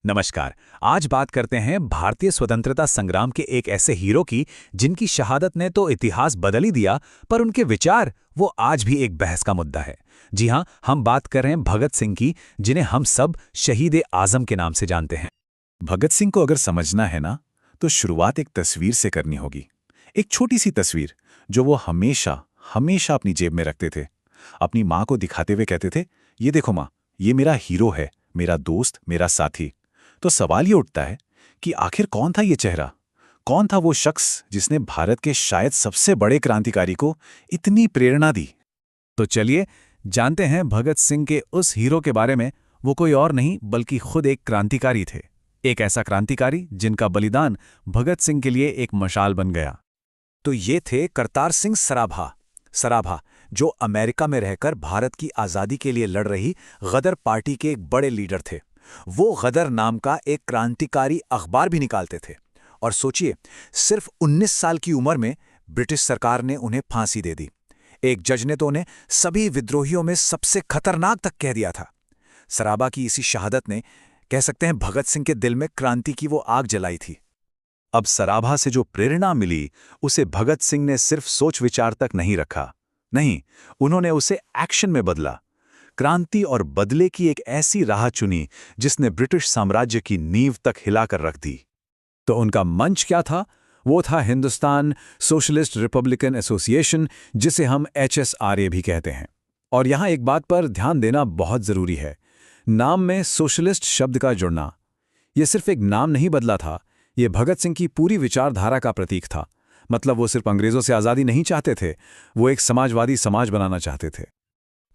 नमस्कार। आज बात करते हैं भारतीय स्वतंत्रता संग्राम के एक ऐसे हीरो की जिनकी शहादत ने तो इतिहास बदल ही दिया, पर उनके विचार वो आज भी एक बहस का मुद्दा है। जी हाँ, हम बात कर रहे हैं भगत सिंह की, जिन्हें हम सब शहीद-ए-आज़म के नाम से जानते हैं। भगत सिंह को अगर समझना है ना, तो शुरुआत एक तस्वीर से करनी होगी। एक छोटी सी तस्वीर जो वो हमेशा हमेशा अपनी जेब में रखते थे। अपनी माँ को दिखाते हुए कहते थे, ये देखो माँ, ये मेरा हीरो है, मेरा दोस्त, मेरा साथी। तो सवाल ये उठता है कि आखिर कौन था ये चेहरा? कौन था वो शख्स जिसने भारत के शायद सबसे बड़े क्रांतिकारी को इतनी प्रेरणा दी? तो चलिए जानते हैं भगत सिंह के उस हीरो के बारे में। वो कोई और नहीं बल्कि खुद एक क्रांतिकारी थे। एक ऐसा क्रांतिकारी जिनका बलिदान भगत सिंह के लिए एक मशाल बन गया। तो ये थे करतार सिंह सराभा, जो अमेरिका में रहकर भारत की आज़ादी के लिए लड़ रही गदर पार्टी के एक बड़े लीडर थे। वो गदर नाम का एक क्रांतिकारी अखबार भी निकालते थे। और सोचिए, सिर्फ 19 साल की उम्र में ब्रिटिश सरकार ने उन्हें फांसी दे दी। एक जज ने तो उन्हें सभी विद्रोहियों में सबसे खतरनाक तक कह दिया था। सराबा की इसी शहादत ने, कह सकते हैं, भगत सिंह के दिल में क्रांति की वो आग जलाई थी। अब सराभा से जो प्रेरणा मिली, उसे भगत सिंह ने सिर्फ सोच विचार तक नहीं रखा। नहीं, उन्होंने उसे एक्शन में बदला। क्रांति और बदले की एक ऐसी राह चुनी जिसने ब्रिटिश साम्राज्य की नींव तक हिलाकर रख दी। तो उनका मंच क्या था? वो था हिंदुस्तान सोशलिस्ट रिपब्लिकन एसोसिएशन, जिसे हम HSRA भी कहते हैं। और यहाँ एक बात पर ध्यान देना बहुत ज़रूरी है, नाम में सोशलिस्ट शब्द का जुड़ना। ये सिर्फ एक नाम नहीं बदला था, ये भगत सिंह की पूरी विचारधारा का प्रतीक था। मतलब वो सिर्फ अंग्रेज़ों से आज़ादी नहीं चाहते थे, वो एक समाजवादी समाज बनाना चाहते थे।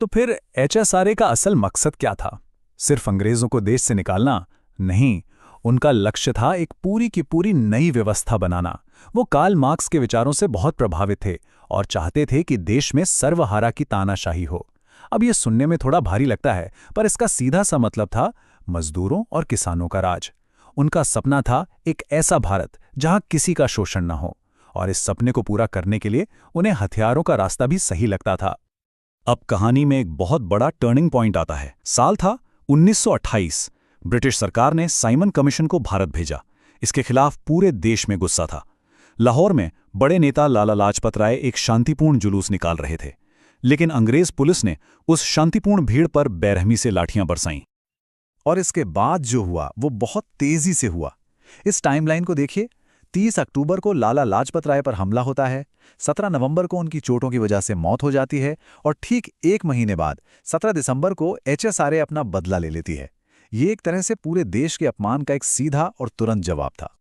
तो फिर HSRA का असल मकसद क्या था? सिर्फ अंग्रेज़ों को देश से निकालना? नहीं, उनका लक्ष्य था एक पूरी की पूरी नई व्यवस्था बनाना। वो कार्ल मार्क्स के विचारों से बहुत प्रभावित थे और चाहते थे कि देश में सर्वहारा की तानाशाही हो। अब ये सुनने में थोड़ा भारी लगता है, पर इसका सीधा सा मतलब था मजदूरों और किसानों का राज। उनका सपना था एक ऐसा भारत जहां किसी का शोषण न हो, और इस सपने को पूरा करने के लिए उन्हें हथियारों का रास्ता भी सही लगता था। अब कहानी में एक बहुत बड़ा टर्निंग पॉइंट आता है। साल था 1928। ब्रिटिश सरकार ने साइमन कमीशन को भारत भेजा। इसके खिलाफ पूरे देश में गुस्सा था। लाहौर में बड़े नेता लाला लाजपत राय एक शांतिपूर्ण जुलूस निकाल रहे थे, लेकिन अंग्रेज पुलिस ने उस शांतिपूर्ण भीड़ पर बेरहमी से लाठियां बरसाईं। और इसके बाद जो हुआ वो बहुत तेजी से हुआ। इस टाइमलाइन को देखिए। 30 अक्टूबर को लाला लाजपत राय पर हमला होता है। 17 नवंबर को उनकी चोटों की वजह से मौत हो जाती है और ठीक एक महीने बाद 17 दिसंबर को HSRA अपना बदला ले लेती है। ये एक तरह से पूरे देश के अपमान का एक सीधा और तुरंत जवाब था।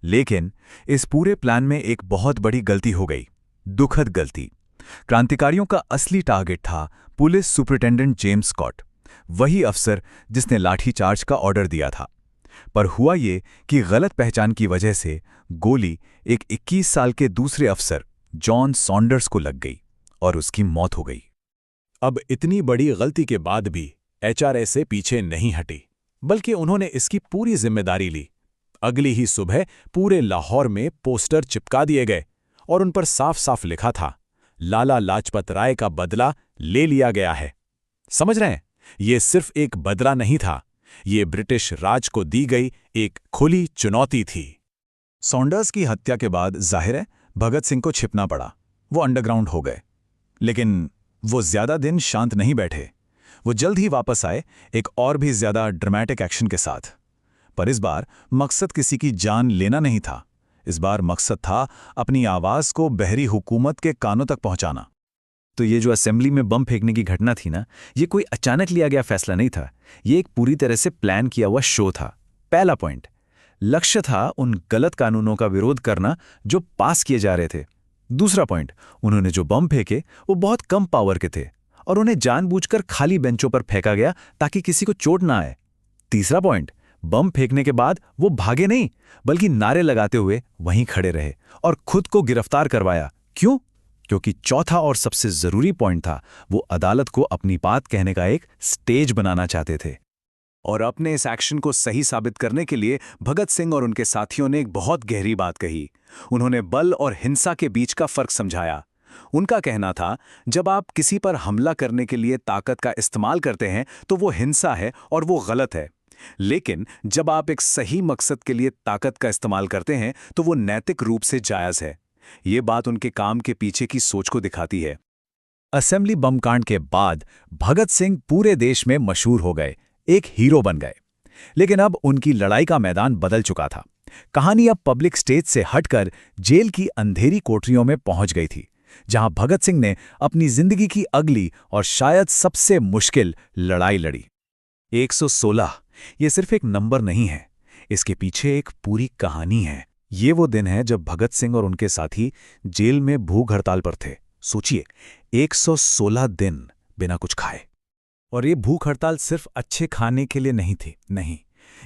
लेकिन इस पूरे प्लान में एक बहुत बड़ी गलती हो गई, दुखद गलती। क्रांतिकारियों का असली टारगेट था पुलिस सुपरिटेंडेंट जेम्स स्कॉट, वही अफसर जिसने लाठीचार्ज का ऑर्डर दिया था। पर हुआ ये कि गलत पहचान की वजह से गोली एक 21 साल के दूसरे अफसर जॉन सॉन्डर्स को लग गई और उसकी मौत हो गई। अब इतनी बड़ी गलती के बाद भी HRA से पीछे नहीं हटी, बल्कि उन्होंने इसकी पूरी जिम्मेदारी ली। अगली ही सुबह पूरे लाहौर में पोस्टर चिपका दिए गए और उन पर साफ साफ लिखा था, लाला लाजपत राय का बदला ले लिया गया है। समझ रहे हैं? ये सिर्फ एक बदला नहीं था, ये ब्रिटिश राज को दी गई एक खुली चुनौती थी। सॉन्डर्स की हत्या के बाद जाहिर है भगत सिंह को छिपना पड़ा। वो अंडरग्राउंड हो गए। लेकिन वो ज्यादा दिन शांत नहीं बैठे। वो जल्द ही वापस आए, एक और भी ज्यादा ड्रामेटिक एक्शन के साथ। पर इस बार मकसद किसी की जान लेना नहीं था। इस बार मकसद था अपनी आवाज को बहरी हुकूमत के कानों तक पहुंचाना। तो ये जो असेंबली में बम फेंकने की घटना थी ना, ये कोई अचानक लिया गया फैसला नहीं था। ये एक पूरी तरह से प्लान किया हुआ शो था। पहला पॉइंट, लक्ष्य था उन गलत कानूनों का विरोध करना जो पास किए जा रहे थे। दूसरा पॉइंट, उन्होंने जो बम फेंके वो बहुत कम पावर के थे और उन्हें जानबूझकर खाली बेंचों पर फेंका गया ताकि किसी को चोट ना आए। तीसरा पॉइंट, बम फेंकने के बाद वो भागे नहीं, बल्कि नारे लगाते हुए वहीं खड़े रहे और खुद को गिरफ्तार करवाया। क्यों? क्योंकि चौथा और सबसे जरूरी पॉइंट था, वो अदालत को अपनी बात कहने का एक स्टेज बनाना चाहते थे। और अपने इस एक्शन को सही साबित करने के लिए भगत सिंह और उनके साथियों ने एक बहुत गहरी बात कही। उन्होंने बल और हिंसा के बीच का फर्क समझाया। उनका कहना था, जब आप किसी पर हमला करने के लिए ताकत का इस्तेमाल करते हैं तो वो हिंसा है और वो गलत है। लेकिन जब आप एक सही मकसद के लिए ताकत का इस्तेमाल करते हैं तो वो नैतिक रूप से जायज़ है। ये बात उनके काम के पीछे की सोच को दिखाती है। असेंबली बम कांड के बाद भगत सिंह पूरे देश में मशहूर हो गए, एक हीरो बन गए। लेकिन अब उनकी लड़ाई का मैदान बदल चुका था। कहानी अब पब्लिक स्टेज से हटकर जेल की अंधेरी कोठरियों में पहुंच गई थी, जहां भगत सिंह ने अपनी जिंदगी की अगली और शायद सबसे मुश्किल लड़ाई लड़ी। 116 ये सिर्फ एक नंबर नहीं है, इसके पीछे एक पूरी कहानी है। ये वो दिन है जब भगत सिंह और उनके साथी जेल में भूख हड़ताल पर थे। सोचिए, 116 दिन बिना कुछ खाए। और ये भूख हड़ताल सिर्फ अच्छे खाने के लिए नहीं थी, नहीं,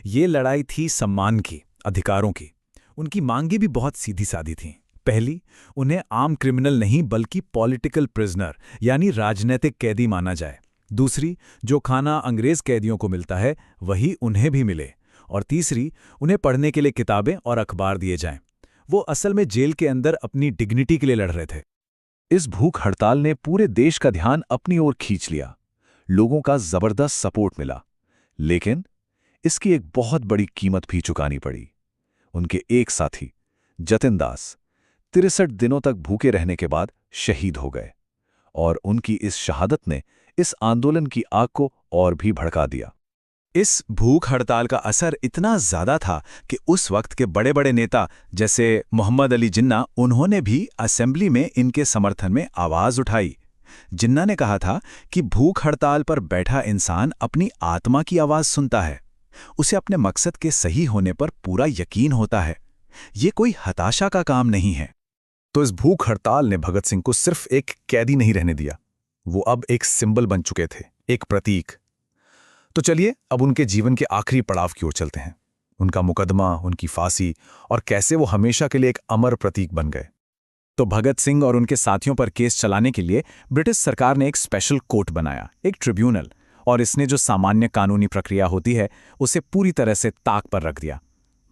ये लड़ाई थी सम्मान की, अधिकारों की। उनकी मांगें भी बहुत सीधी सादी थीं। पहली, उन्हें आम क्रिमिनल नहीं बल्कि पॉलिटिकल प्रिजनर यानी राजनीतिक कैदी माना जाए। दूसरी, जो खाना अंग्रेज कैदियों को मिलता है वही उन्हें भी मिले। और तीसरी, उन्हें पढ़ने के लिए किताबें और अखबार दिए जाएं। वो असल में जेल के अंदर अपनी डिग्निटी के लिए लड़ रहे थे। इस भूख हड़ताल ने पूरे देश का ध्यान अपनी ओर खींच लिया। लोगों का जबरदस्त सपोर्ट मिला, लेकिन इसकी एक बहुत बड़ी कीमत भी चुकानी पड़ी। उनके एक साथी जतिन दास 63 दिनों तक भूखे रहने के बाद शहीद हो गए, और उनकी इस शहादत ने इस आंदोलन की आग को और भी भड़का दिया। इस भूख हड़ताल का असर इतना ज्यादा था कि उस वक्त के बड़े बड़े नेता जैसे मोहम्मद अली जिन्ना, उन्होंने भी असेंबली में इनके समर्थन में आवाज उठाई। जिन्ना ने कहा था कि भूख हड़ताल पर बैठा इंसान अपनी आत्मा की आवाज सुनता है, उसे अपने मकसद के सही होने पर पूरा यकीन होता है। ये कोई हताशा का काम नहीं है। तो इस भूख हड़ताल ने भगत सिंह को सिर्फ एक कैदी नहीं रहने दिया, वो अब एक सिंबल बन चुके थे, एक प्रतीक। तो चलिए अब उनके जीवन के आखिरी पड़ाव की ओर चलते हैं। उनका मुकदमा, उनकी फांसी और कैसे वो हमेशा के लिए एक अमर प्रतीक बन गए। तो भगत सिंह और उनके साथियों पर केस चलाने के लिए ब्रिटिश सरकार ने एक स्पेशल कोर्ट बनाया, एक ट्रिब्यूनल, और इसने जो सामान्य कानूनी प्रक्रिया होती है उसे पूरी तरह से ताक पर रख दिया।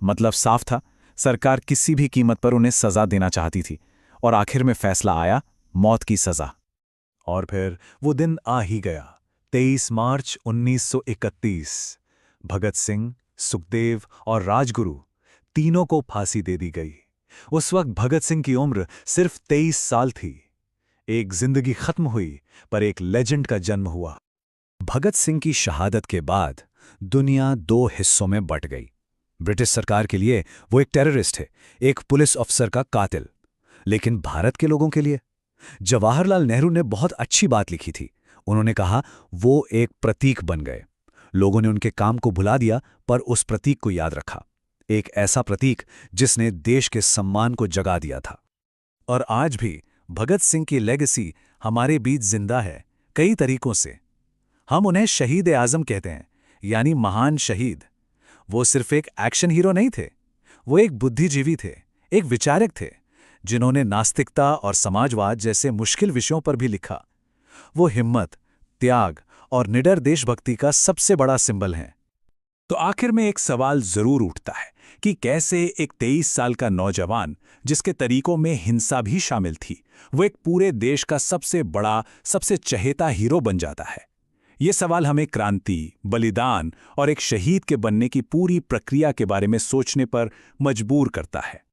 मतलब साफ था, सरकार किसी भी कीमत पर उन्हें सजा देना चाहती थी, और आखिर में फैसला आया, मौत की सजा। और फिर वो दिन आ ही गया, 23 मार्च 1931। भगत सिंह, सुखदेव और राजगुरु तीनों को फांसी दे दी गई। उस वक्त भगत सिंह की उम्र सिर्फ 23 साल थी। एक जिंदगी खत्म हुई, पर एक लेजेंड का जन्म हुआ। भगत सिंह की शहादत के बाद दुनिया दो हिस्सों में बंट गई। ब्रिटिश सरकार के लिए वो एक टेररिस्ट है, एक पुलिस अफसर का कातिल। लेकिन भारत के लोगों के लिए जवाहरलाल नेहरू ने बहुत अच्छी बात लिखी थी। उन्होंने कहा, वो एक प्रतीक बन गए। लोगों ने उनके काम को भुला दिया, पर उस प्रतीक को याद रखा। एक ऐसा प्रतीक जिसने देश के सम्मान को जगा दिया था। और आज भी भगत सिंह की लेगेसी हमारे बीच जिंदा है, कई तरीकों से। हम उन्हें शहीद ए आजम कहते हैं, यानी महान शहीद। वो सिर्फ एक एक्शन हीरो नहीं थे, वो एक बुद्धिजीवी थे, एक विचारक थे, जिन्होंने नास्तिकता और समाजवाद जैसे मुश्किल विषयों पर भी लिखा। वो हिम्मत, त्याग और निडर देशभक्ति का सबसे बड़ा सिंबल हैं। तो आखिर में एक सवाल जरूर उठता है कि कैसे एक 23 साल का नौजवान, जिसके तरीकों में हिंसा भी शामिल थी, वो एक पूरे देश का सबसे बड़ा, सबसे चहेता हीरो बन जाता है। ये सवाल हमें क्रांति, बलिदान और एक शहीद के बनने की पूरी प्रक्रिया के बारे में सोचने पर मजबूर करता है।